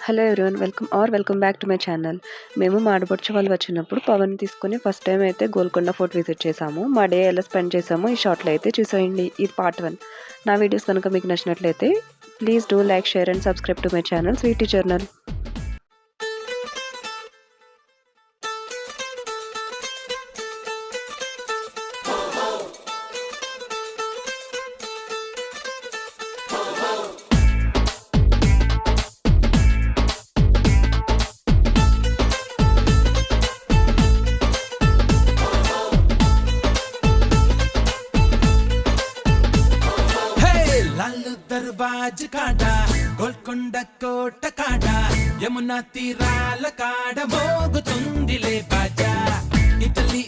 Hello everyone welcome back to my channel. మేము మా ఆడపడుచు వాళ్ళు వచ్చినప్పుడు పవన్ తీసుకొని ఫస్ట్ టైం అయితే గోల్కొండ ఫోర్ట్ విజిట్ చేసాము. మా డే ఎలా స్పెండ్ చేసాము ఈ షార్ట్లో అయితే చూసేయండి. ఇది పార్ట్ 1. నా వీడియోస్ కనుక మీకు నచ్చినట్లయితే please do like, share and subscribe to my channel Sweety Journal. लाल दरवाज काड़ा गोलकोंड कोट काड़ा यमुना तीराल काड़ मोगुतुंदिले बाजा इटली